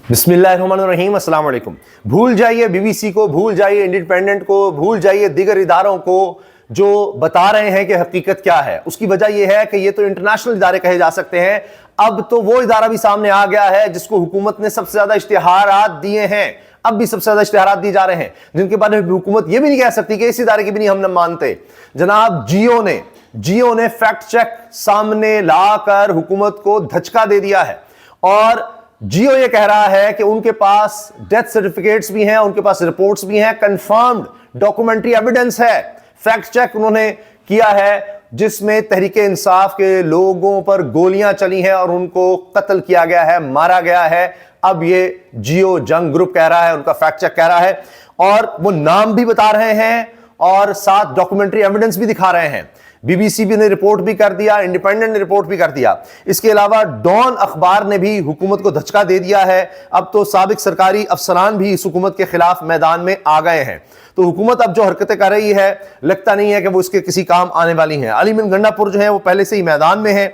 बिस्मिल्लाहिर्रहमानिर्रहीम, अस्सलाम वालेकुम। भूल जाइए बीबीसी को, भूल जाइए इंडिपेंडेंट को, भूल जाइए दीगर इदारों को जो बता रहे हैं कि हकीकत क्या है। उसकी वजह यह है कि ये तो इंटरनेशनल इदारे कहे जा सकते हैं। अब तो वो इदारा भी सामने आ गया है जिसको हुकूमत ने सबसे ज्यादा इश्तिहारात दिए हैं, अब भी सबसे ज्यादा इश्तिहारात दिए जा रहे हैं, जिनके बारे में हुकूमत ये भी नहीं कह सकती कि इस इदारे की भी नहीं हम न मानते। जनाब जियो ने फैक्ट चेक सामने लाकर हुकूमत को धचका दे दिया है और जियो ये कह रहा है कि उनके पास डेथ सर्टिफिकेट्स भी हैं, उनके पास रिपोर्ट्स भी हैं, कंफर्म्ड डॉक्यूमेंट्री एविडेंस है। फैक्ट चेक उन्होंने किया है जिसमें तहरीक इंसाफ के लोगों पर गोलियां चली हैं और उनको कत्ल किया गया है, मारा गया है। अब ये जियो जंग ग्रुप कह रहा है, उनका फैक्ट चेक कह रहा है और वो नाम भी बता रहे हैं और साथ डॉक्यूमेंट्री एविडेंस भी दिखा रहे हैं। बीबीसी भी ने रिपोर्ट भी कर दिया, इंडिपेंडेंट ने रिपोर्ट भी कर दिया। इसके अलावा डॉन अखबार ने भी हुकूमत को धचका दे दिया है। अब तो साबिक सरकारी अफसरान भी इस हुकूमत के खिलाफ मैदान में आ गए हैं। तो हुकूमत अब जो हरकतें कर रही है, लगता नहीं है कि वो इसके किसी काम आने वाली हैं। अली मीन गंडापुर जो है वो पहले से ही मैदान में है।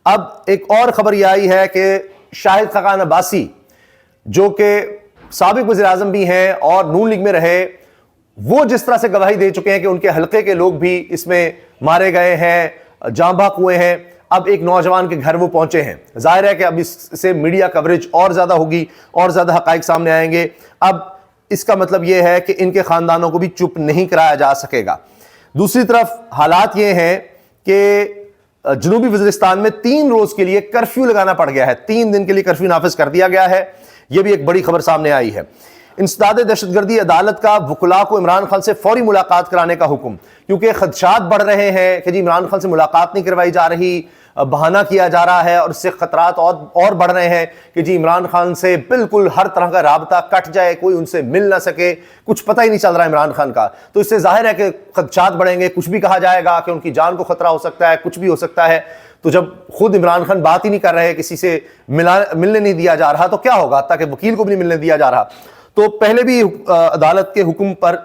अब एक और खबर यह आई है कि शाहिद खाकान अब्बासी जो कि साबिक वज़ीर आज़म भी हैं और नून लीग में रहे, वो जिस तरह से गवाही दे चुके हैं कि उनके हल्के के लोग भी इसमें मारे गए हैं, जाँ बहक हुए हैं। अब एक नौजवान के घर वो पहुंचे हैं। जाहिर है कि अब इससे मीडिया कवरेज और ज्यादा होगी और ज्यादा हकाइक सामने आएंगे। अब इसका मतलब यह है कि इनके खानदानों को भी चुप नहीं कराया जा सकेगा। दूसरी तरफ हालात ये हैं कि जनूबी वज़ीरिस्तान में 3 रोज के लिए कर्फ्यू लगाना पड़ गया है। 3 दिन के लिए कर्फ्यू नाफिज कर दिया गया है। यह भी एक बड़ी खबर सामने आई है। इंसदाद दहशतगर्दी अदालत का वकुला को इमरान खान से फौरी मुलाकात कराने का हुक्म, क्योंकि खदशात बढ़ रहे हैं कि जी इमरान खान से मुलाकात नहीं करवाई जा रही, बहाना किया जा रहा है और इससे खतरात और बढ़ रहे हैं कि जी इमरान खान से बिल्कुल हर तरह का राबता कट जाए, कोई उनसे मिल ना सके, कुछ पता ही नहीं चल रहा है इमरान खान का। तो इससे जाहिर है कि खदशात बढ़ेंगे, कुछ भी कहा जाएगा कि उनकी जान को खतरा हो सकता है, कुछ भी हो सकता है। तो जब खुद इमरान खान बात ही नहीं कर रहे, किसी से मिलने नहीं दिया जा रहा, तो क्या होगा? ताकि वकील को भी नहीं मिलने दिया जा रहा। तो पहले भी अदालत के हुक्म पर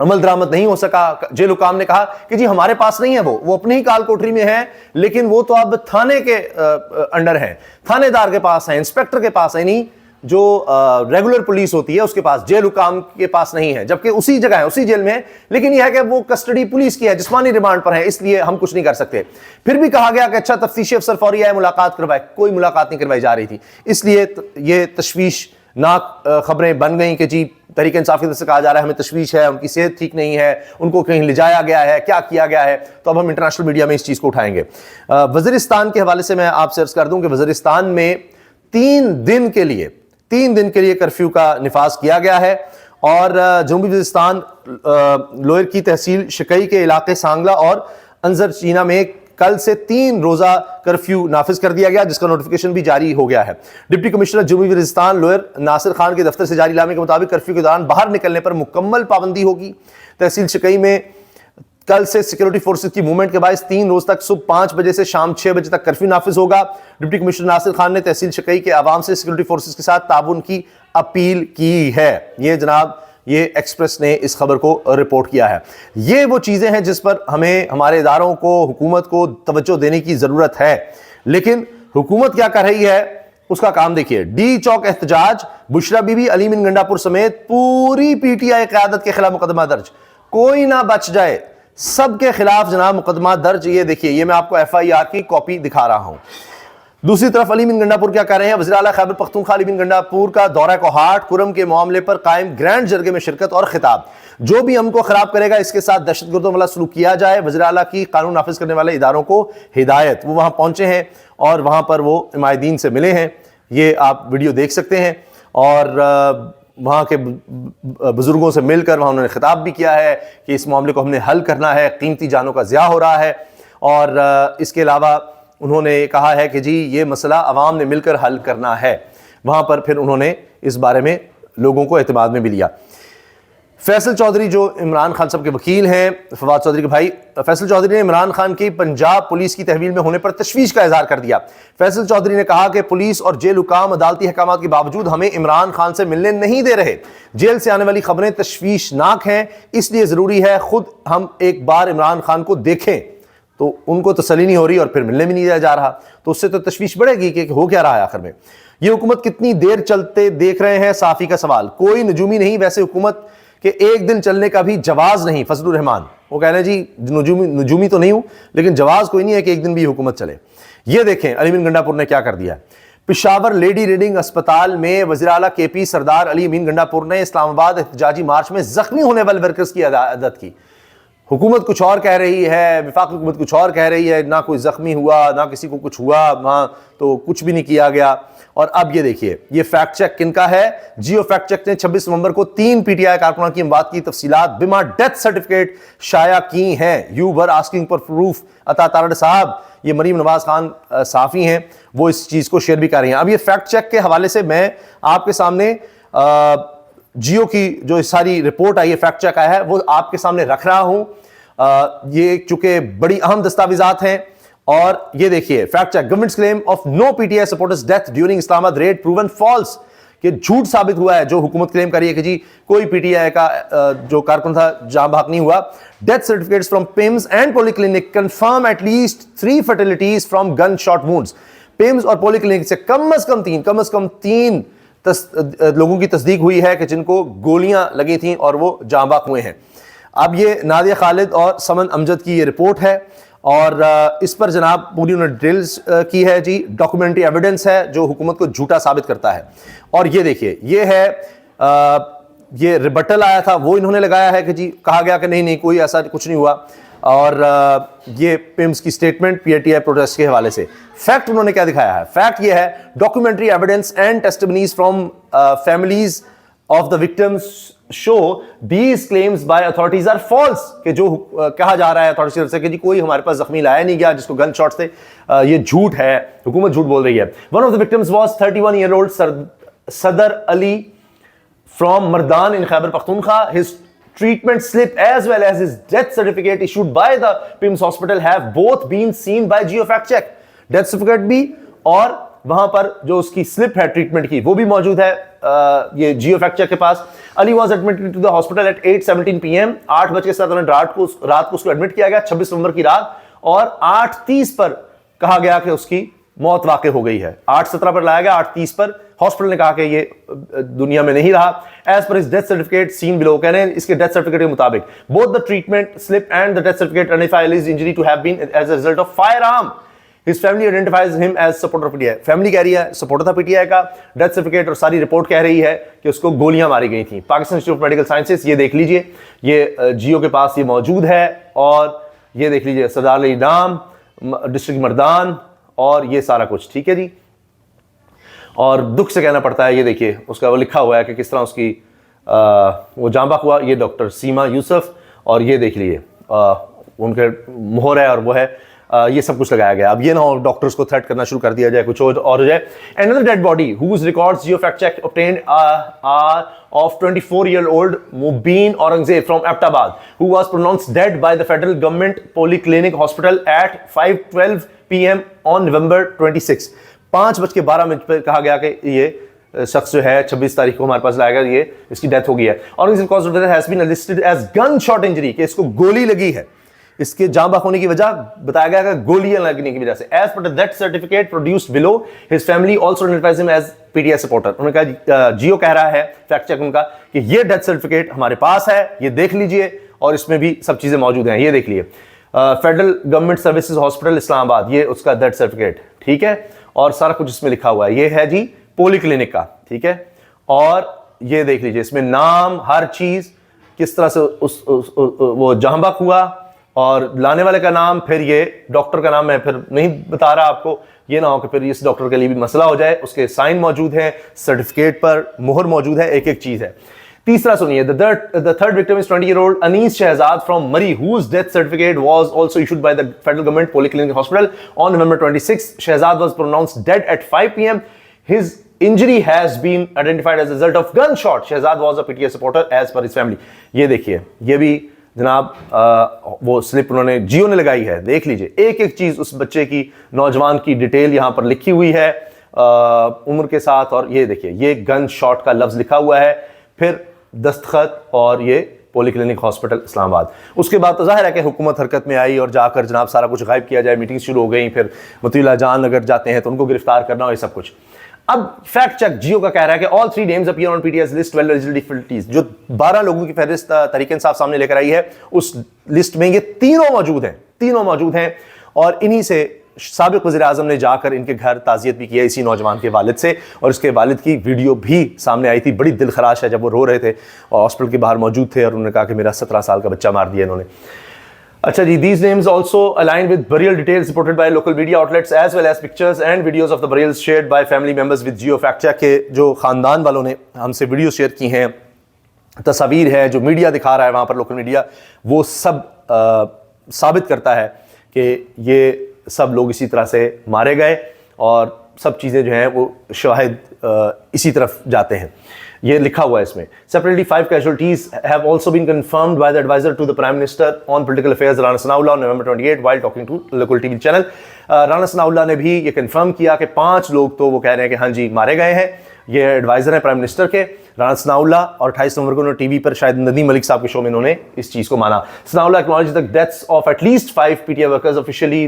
अमल दरामद नहीं हो सका। जेल हुकाम ने कहा कि जी हमारे पास नहीं है, वो अपनी ही काल कोठरी में है, लेकिन वो तो अब थाने के अंडर है, थानेदार के पास है, इंस्पेक्टर के पास है, नहीं जो रेगुलर पुलिस होती है उसके पास, जेल हुकाम के पास नहीं है, जबकि उसी जगह है, उसी जेल में है। लेकिन यह है कि वो कस्टडी पुलिस की है, जिस्मानी रिमांड पर है, इसलिए हम कुछ नहीं कर सकते। फिर भी कहा गया कि अच्छा तफ्तीशी अफसर फौरी आए, मुलाकात करवाए, कोई मुलाकात नहीं करवाई जा रही थी। इसलिए ये तशवीश नाक खबरें बन गई कि जी तहरीक इंसाफ की तरफ से कहा जा रहा है हमें तशवीश है, उनकी सेहत ठीक नहीं है, उनको कहीं ले जाया गया है, क्या किया गया है। तो अब हम इंटरनेशनल मीडिया में इस चीज़ को उठाएंगे। वज़ीरिस्तान के हवाले से मैं आपसे अर्ज़ कर दूं कि वज़ीरिस्तान में 3 दिन के लिए कर्फ्यू का निफाज किया गया है और जनूबी वज़ीरिस्तान लोअर की तहसील शिकई के इलाके सांगला और अंजर चीना में कल से 3 रोजा कर्फ्यू नाफिज कर दिया गया, जिसका नोटिफिकेशन भी जारी हो गया है। डिप्टी कमिश्नर जनूबी वज़ीरिस्तान लोअर नासिर खान के दफ्तर से जारी लामे के मुताबिक कर्फ्यू के दौरान बाहर निकलने पर मुकम्मल पाबंदी होगी। तहसील शिकई में कल से सिक्योरिटी फोर्सेज की मूवमेंट के बायस 3 रोज तक सुबह 5 बजे से शाम 6 बजे तक कर्फ्यू नाफिज होगा। डिप्टी कमिश्नर नासिर खान ने तहसील शिकई के आवाम से सिक्योरिटी फोर्सेज के साथ ताउन की अपील की है। ये जनाब ये एक्सप्रेस ने इस खबर को रिपोर्ट किया है। ये वो चीजें हैं जिस पर हमें हमारे इदारों को, हुकूमत को तवज्जो देने की जरूरत है। लेकिन हुकूमत क्या कर रही है उसका काम देखिए। डी चौक एहतजाज, बुशरा बीबी, अली मीन गंडापुर समेत पूरी पीटीआई क़यादत के खिलाफ मुकदमा दर्ज, कोई ना बच जाए, सबके खिलाफ जनाब मुकदमा दर्ज। ये देखिए, ये मैं आपको FIR की कॉपी दिखा रहा हूं। दूसरी तरफ अली मीन गंडापुर क्या कर रहे हैं? वज़ीर आला खैबर पख्तूनख्वा अली मीन गंडापुर का दौरा कोहाट, कुरम के मामले पर कायम ग्रैंड जरगे में शिरकत और खिताब। जो भी हमको खराब करेगा इसके साथ दहशतगर्दों वाला सलूक किया जाए। वज़ीर आला की कानून नाफिज करने वाले इदारों को हिदायत। वो वहां पहुंचे हैं और वहां पर वो इमायदीन से मिले हैं, ये आप वीडियो देख सकते हैं। और वहाँ के बुजुर्गों से मिलकर वहाँ उन्होंने खिताब भी किया है कि इस मामले को हमने हल करना है, कीमती जानों का ज़िया हो रहा है। और इसके अलावा उन्होंने कहा है कि जी ये मसला अवाम ने मिलकर हल करना है। वहाँ पर फिर उन्होंने इस बारे में लोगों को एतमाद में भी लिया। फैसल चौधरी जो इमरान खान साहब के वकील हैं, फवाद चौधरी के भाई फैसल चौधरी ने इमरान खान की पंजाब पुलिस की तहवील में होने पर तशवीश का इजहार कर दिया। फैसल चौधरी ने कहा कि पुलिस और जेल हुकाम अदालती अहकामात के बावजूद हमें इमरान खान से मिलने नहीं दे रहे। जेल से आने वाली खबरें तशवीशनाक हैं, इसलिए जरूरी है खुद हम एक बार इमरान खान को देखें तो उनको तसल्ली नहीं हो रही और फिर मिलने भी नहीं जा रहा, तो उससे तो तशवीश बढ़ेगी कि हो क्या रहा है आखिर में। ये हुकूमत कितनी देर चलते देख रहे हैं, साफी का सवाल। कोई नजूमी नहीं, वैसे हुकूमत के एक दिन चलने का भी जवाज नहीं। फजलुर रहमान वो कह रहे हैं जी नजूमी तो नहीं हूं, लेकिन जवाज कोई नहीं है कि एक दिन भी हुकूमत चले। ये देखें अली अमीन गंडापुर ने क्या कर दिया। पिशावर लेडी रीडिंग अस्पताल में वज़ीर आला KP सरदार अली अमीन गंडापुर ने इस्लामाबाद एहतजाजी मार्च में जख्मी होने वाले वर्कर्स की अदालत की। हुकूमत कुछ और कह रही है, वफाकी हुकूमत कुछ और कह रही है, ना कोई जख्मी हुआ ना किसी को कुछ हुआ, वहां तो कुछ भी नहीं किया गया। और अब ये देखिए, ये फैक्ट चेक किनका है। जियो फैक्ट चेक ने 26 नवंबर को 3 PTI कारकुनान की अमवात की तफसीलात बिमा डेथ सर्टिफिकेट शाया की हैं। You were asking for proof. अता तारड़ साहब, ये मरीम नवाज खान साफी हैं, वो इस चीज को शेयर भी कर रही हैं। अब ये फैक्ट चेक के हवाले से मैं आपके सामने जियो की जो सारी रिपोर्ट आई है, फैक्ट चेक आया है, वो आपके सामने रख रहा हूं। ये चूंकि बड़ी अहम दस्तावेजात हैं। और ये देखिए fact check, government's claim of no PTI supporters death during Islamabad raid proven false, कि झूठ साबित हुआ है। जो हुकूमत क्लेम करी है कि जी कोई PTI का जो कारकुन था जान बहक नहीं हुआ। Death certificates from PIMS and polyclinic confirm at least 3 fatalities from gun shot wounds. PIMS और पॉलीक्लिनिक से कम से कम तीन लोगों की तस्दीक हुई है कि जिनको गोलियां लगी थी और वो जान बहक हुए हैं। अब ये नादिया खालिद और समन अमजद की ये रिपोर्ट है और इस पर जनाब पूरी उन्होंने ड्रिल्स की है जी। डॉक्यूमेंट्री एविडेंस है जो हुकूमत को झूठा साबित करता है। और ये देखिए, ये है ये रिबटल आया था, वो इन्होंने लगाया है कि जी कहा गया कि नहीं कोई ऐसा कुछ नहीं हुआ। और ये पिम्स की स्टेटमेंट PTI प्रोटेस्ट के हवाले से। फैक्ट उन्होंने क्या दिखाया है, फैक्ट ये है documentary evidence and testimonies from families of the victims show these claims by authorities are false, कि जो कहा जा रहा है अथॉरिटीज से कि जी कोई हमारे पास जख्मी लाया नहीं गया जिसको गन शॉट से, ये झूठ है, हुकूमत झूठ बोल रही है। One of the victims was 31 year old Sadar Ali from Mardan in Khyber Pakhtunkhwa. His treatment slip as well as his death certificate issued by the PIMS hospital have both been seen by Geo Fact Check। Death certificate भी और वहां पर जो उसकी slip है treatment की वो भी मौजूद है ये जियो फैक्ट चेक के पास। Ali was admitted to the hospital at 8:17 PM। 8:07 रात को उसको एडमिट किया गया 26 नवंबर की रात। और 8:30 पर कहा गया कि उसकी मौत वाकई हो गई है। 8:17 पर लाया गया, 8:30 पर हॉस्पिटल ने कहा कि ये दुनिया में नहीं रहा। एज पर इस डेथ सर्टिफिकेट सीन बिलो, कह रहे हैं इसके डेथ सर्टिफिकेट के मुताबिक both the treatment slip and the death certificate identify his injury to have been as a result of firearm. His family identifies him as supporter of PTI। Family कह रही है supporter था PTI का। Death certificate और सारी report कह रही है कि उसको गोलियां मारी गई थी। Pakistan institute of medical sciences, ये देख लीजिए, ये जियो के पास ये मौजूद है। और ये देख लीजिए सरदार अली नाम, डिस्ट्रिक्ट मर्दान, और ये सारा कुछ ठीक है जी। और दुख से कहना पड़ता है, ये देखिए उसका वो लिखा हुआ है कि किस तरह उसकी वो जान बहक हुआ। ये डॉक्टर सीमा यूसुफ, और ये देख लीजिए उनके मोहर है और वो है, ये सब कुछ लगाया गया। अब ये ना हो डॉक्टर्स को थ्रेट करना शुरू कर दिया जाए, कुछ और हो जाए। Another dead body whose records Geo Fact Check obtained are of 24-year-old Mubin Aurangzeb from Abbottabad, who was pronounced dead by the federal government polyclinic hospital at 5:12 PM on November 26। 5:12 पर कहा गया कि ये शख्स जो है 26 तारीख को हमारे पास लाएगा, ये इसकी डेथ हो गई है। Aurangzeb cause of death has been listed as gunshot injury, कि इसको गोली लगी है। इसके जान बहक होने की वजह बताया गया कि गोलियां लगने की वजह से। As per the death certificate produced below, his family also identifies him as PTI supporter. उन्होंने कहा, जियो कह रहा है फैक्ट चेक उनका कि ये डेथ सर्टिफिकेट हमारे पास है, ये देख लीजिए, और इसमें भी सब चीजें मौजूद हैं। ये देख लीजिए federal government services hospital Islamabad, ये उसका डेथ सर्टिफिकेट ठीक है, और सारा कुछ इसमें लिखा हुआ है। ये है जी पॉलीक्लिनिक का, ठीक है। और ये देख लीजिए इसमें नाम, हर चीज, किस तरह से वो जहां बहक हुआ, और लाने वाले का नाम, फिर ये डॉक्टर का नाम मैं फिर नहीं बता रहा आपको, ये ना हो कि फिर इस डॉक्टर के लिए भी मसला हो जाए। उसके साइन मौजूद है, सर्टिफिकेट पर मोहर मौजूद है, एक एक चीज है। तीसरा सुनिए, the third victim is 20-year-old Anees Shahzad from Murree, whose death certificate was also issued by the federal government polyclinic hospital on November 26। Shahzad was pronounced dead at 5 PM। His injury has been identified as a result of gunshot। Shahzad was a PTI supporter as per his family। ये देखिए, ये भी जनाब वो slip उन्होंने जियो ने लगाई है, देख लीजिए एक एक चीज उस बच्चे की, नौजवान की डिटेल यहां पर लिखी हुई है उम्र के साथ। और ये देखिए, ये गन शॉट का लफ्ज लिखा हुआ है, फिर दस्तखत और ये पॉलीक्लिनिक हॉस्पिटल इस्लामाबाद। उसके बाद तो जाहिर है कि हुकूमत हरकत में आई और जाकर जनाब सारा कुछ गायब किया जाए, मीटिंग शुरू हो गई, फिर मतीउल्लाह जान अगर जाते हैं तो उनको गिरफ्तार करना और ये सब कुछ। अब फैक्ट चेक जियो का कह रहा है कि all 3 names appear on PTI's list well eligible difficulties. जो 12 लोगों की फहरिस्त तहरीक इंसाफ सामने लेकर आई है, उस लिस्ट में ये तीनों मौजूद हैं और इन्हीं से साबिक वज़ीर आज़म ने जाकर इनके घर ताज़ियत भी किया इसी नौजवान के वालिद से, और उसके वालिद की वीडियो भी सामने आई थी। बड़ी दिलखराश है जब वो रो रहे थे और हॉस्पिटल के बाहर मौजूद थे और उन्होंने कहा कि मेरा 17 साल का बच्चा मार दिया इन्होंने। अच्छा जी, these names also align with burial details reported by local media outlets as well as pictures and videos of the burials shared by family members with Geo Fact Check। के जो ख़ानदान वालों ने हमसे वीडियो शेयर की हैं, तस्वीर है, जो मीडिया दिखा रहा है वहाँ पर लोकल मीडिया, वो सब साबित करता है कि ये सब लोग इसी तरह से मारे गए और सब चीज़ें जो हैं वो शाहिद इसी तरफ जाते हैं। ये लिखा हुआ है इसमें। Separately, 5 casualties have also been confirmed by the advisor to the Prime Minister on Political Affairs, Rana Sanaullah, on November 28 while talking to local TV channel। Rana Sanaullah ने भी ये कंफर्म किया कि 5 लोग तो वो कह रहे हैं कि हाँ जी मारे गए हैं। ये एडवाइज़र है प्राइम मिनिस्टर के राना सनाउल्लाह, और 28 नवंबर को उन्होंने टीवी पर शायद नदीम मलिक साहब के शो में उन्होंने इस चीज़ को माना। Sanaullah acknowledge the deaths of at least 5 PTI workers officially.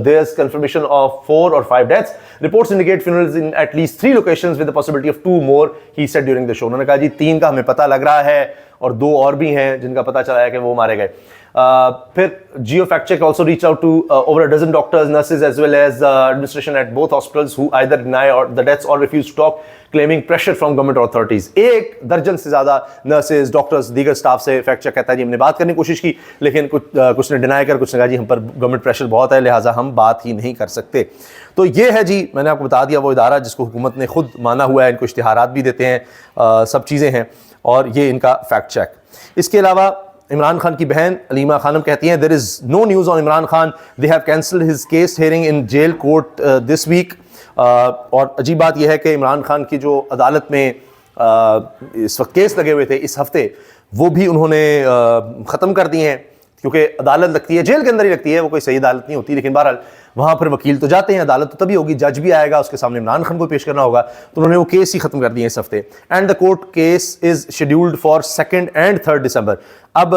There's confirmation of 4 or 5 deaths. Reports indicate funerals in at least 3 locations with the possibility of 2 more, he said during the show। उन्होंने कहा जी 3 का हमें पता लग रहा है और 2 और भी हैं जिनका पता चला है कि वो मारे गए। फिर Geo Fact Check also reached out to over a dozen doctors, nurses as well as administration at both hospitals who either deny or the deaths or refuse to talk, claiming pressure from government authorities। 1 दर्जन से ज़्यादा nurses, doctors, दीगर staff से fact check कहता है जी हमने बात करने की कोशिश की, लेकिन कुछ ने डिनाई कर, कुछ ने कहा जी हम पर गवर्नमेंट प्रेशर बहुत है लिहाजा हम बात ही नहीं कर सकते। तो ये है जी, मैंने आपको बता दिया वो इदारा जिसको हुकूमत ने खुद माना हुआ है, इनको इश्तिहारात भी देते हैं, सब चीज़ें हैं, और ये इनका फैक्ट चेक। इसके अलावा इमरान खान की बहन अलीमा खानम कहती हैं there is no news on Imran Khan, they have cancelled his case hearing in jail court this week. और अजीब बात यह है कि इमरान खान की जो अदालत में इस वक्त केस लगे हुए थे इस हफ्ते, वो भी उन्होंने ख़त्म कर दिए हैं, क्योंकि अदालत लगती है जेल के अंदर ही लगती है, वो कोई सही अदालत नहीं होती। लेकिन बहरहाल वहाँ पर वकील तो जाते हैं, अदालत तो तभी होगी, जज भी आएगा, उसके सामने इमरान खान को पेश करना होगा, तो उन्होंने वो केस ही खत्म कर दिए इस हफ्ते। And the court case is scheduled for 2 and 3 दिसंबर। अब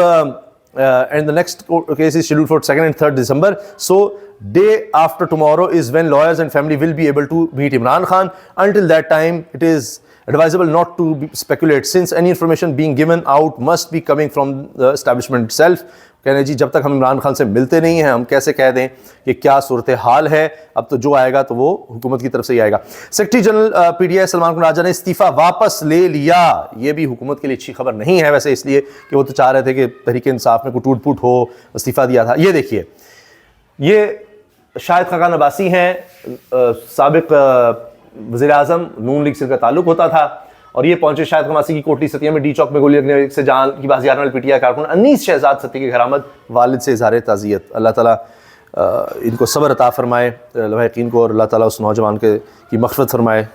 and the next case is scheduled for 2 and 3 December. So day after tomorrow is when lawyers and family will be able to meet Imran Khan. Until that time, it is advisable not to speculate since any information being given out must be coming from the establishment itself। कहने जी जब तक हम इमरान खान से मिलते नहीं हैं हम कैसे कह दें कि क्या सूरत हाल है। अब तो जो आएगा तो वो हुकूमत की तरफ से ही आएगा। सेक्रेटरी जनरल पीटीआई सलमान कुमार राजा ने इस्तीफ़ा वापस ले लिया। ये भी हुकूमत के लिए अच्छी खबर नहीं है वैसे, इसलिए कि वो तो चाह रहे थे कि तहरीक इंसाफ में कोई टूट फूट हो, इस्तीफ़ा दिया था। ये देखिए, ये शाहिद खाकान अब्बासी हैं, साबिक वज़ीर आज़म, नून लीग से इनका ताल्लुक होता था, और ये पहुंचे शाहिद अब्बासी की कोटली सतिया में डी चौक में गोली लगने से जान की बाजियार वाले पीटीआई कारकुन अनीस शहजाद सती के घरामद, वालिद से इज़हार ताज़ियत। अल्लाह ताला इनको सब्र अता फरमाए, लवाहिकीन को, और अल्लाह ताला उस नौजवान की मग़फ़िरत फरमाए।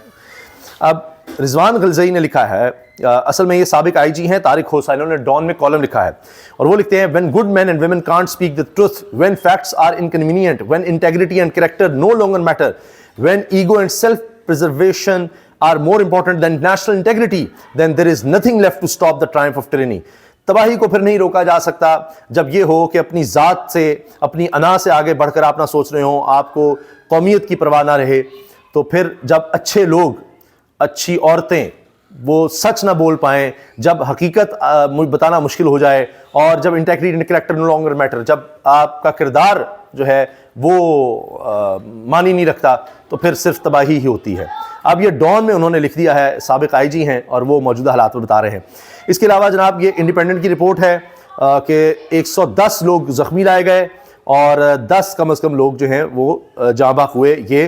अब रिजवान गलज़ई ने लिखा है, असल में ये साबिक आईजी हैं तारिक खोसा, इन्होंने डॉन में कॉलम लिखा है और वो लिखते हैं when good man and women can't speak the truth, when facts are inconvenient, when integrity and character no longer matter, when ego and self preservation are more important than national integrity, then there is nothing left to stop the triumph of tyranny। तबाही को फिर नहीं रोका जा सकता जब ये हो कि अपनी ज़ात से, अपनी अना से आगे बढ़कर आप ना सोच रहे हो, आपको कौमियत की परवाह ना रहे, तो फिर जब अच्छे लोग, अच्छी औरतें वो सच ना बोल पाएँ, जब हकीकत बताना मुश्किल हो जाए, और जब integrity and character no longer matter, जब आपका किरदार जो है वो मानी नहीं रखता, तो फिर सिर्फ तबाही ही होती है। अब ये डॉन में उन्होंने लिख दिया है, साबिक आईजी हैं और वो मौजूदा हालात बता रहे हैं। इसके अलावा जनाब ये इंडिपेंडेंट की रिपोर्ट है कि 110 लोग ज़ख्मी लाए गए और 10 कम से कम लोग जो हैं वो जाँ-बाक हुए। ये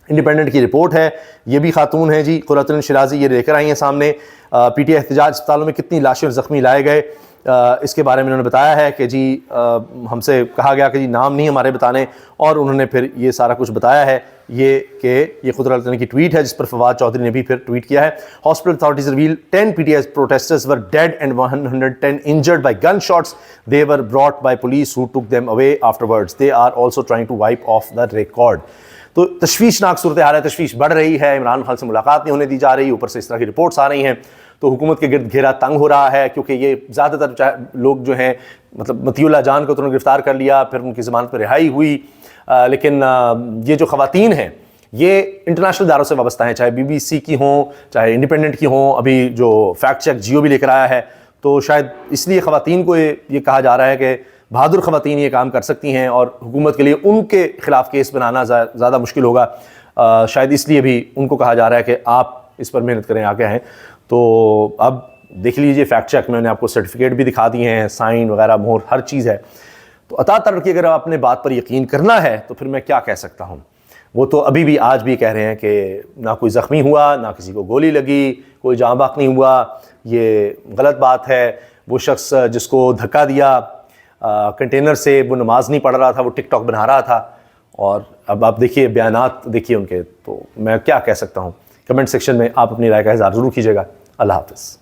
इंडिपेंडेंट की रिपोर्ट है, ये भी खातून है जी कुर्रतुल शिराजी, ये लेकर आई हैं सामने। पीटीआई एहतजाज अस्पतालों में कितनी लाशें और ज़ख्मी लाए गए, इसके बारे में उन्होंने बताया है कि जी हमसे कहा गया कि जी नाम नहीं हमारे बताने, और उन्होंने फिर ये सारा कुछ बताया है। ये कुदरत की ट्वीट है जिस पर फवाद चौधरी ने भी फिर ट्वीट किया है। Hospital authorities reveal 10 PTI protesters were dead and 110 injured by gun shots, they were brought by police who took them away afterwards, they are also trying to wipe off the record. तो तशवीशनाक सूरत हाल है, तशवीश बढ़ रही है, इमरान खान से मुलाकात नहीं होने दी जा रही, ऊपर से इस तरह की रिपोर्ट्स आ रही हैं, तो हुकूमत के गिर्द घेरा तंग हो रहा है, क्योंकि ये ज़्यादातर लोग जो हैं, मतलब मतीउल्लाह जान को तो उन्होंने गिरफ्तार कर लिया, फिर उनकी ज़मानत पर रिहाई हुई, लेकिन ये जो ख़वातीन हैं ये इंटरनेशनल इदारों से वाबस्ता हैं, चाहे BBC की हों, चाहे इंडिपेंडेंट की हों। अभी जो फैक्ट चेक जियो भी लेकर आया है, तो शायद इसलिए ख़वातीन को ये कहा जा रहा है कि बहादुर ख़वातीन ये काम कर सकती हैं और हुकूमत के लिए उनके ख़िलाफ़ केस बनाना ज़्यादा मुश्किल होगा। शायद इसलिए भी उनको कहा जा रहा है कि आप इस पर मेहनत करें, आगे हैं। तो अब देख लीजिए फैक्ट चेक, मैंने आपको सर्टिफिकेट भी दिखा दिए हैं, साइन वगैरह, मोहर, हर चीज़ है। तो अतातर की अगर आपने बात पर यकीन करना है तो फिर मैं क्या कह सकता हूँ। वो तो अभी भी आज भी कह रहे हैं कि ना कोई ज़ख्मी हुआ, ना किसी को गोली लगी, कोई जाँ बाक नहीं हुआ, ये गलत बात है। वो शख्स जिसको धक्का दिया कंटेनर से, वो नमाज नहीं पढ़ रहा था, वो टिकटॉक बना रहा था। और अब आप देखिए बयानात देखिए उनके, तो मैं क्या कह सकता हूँ। कमेंट सेक्शन में आप अपनी राय का इज़हार ज़रूर कीजिएगा। अल्लाह हाफ़िज़।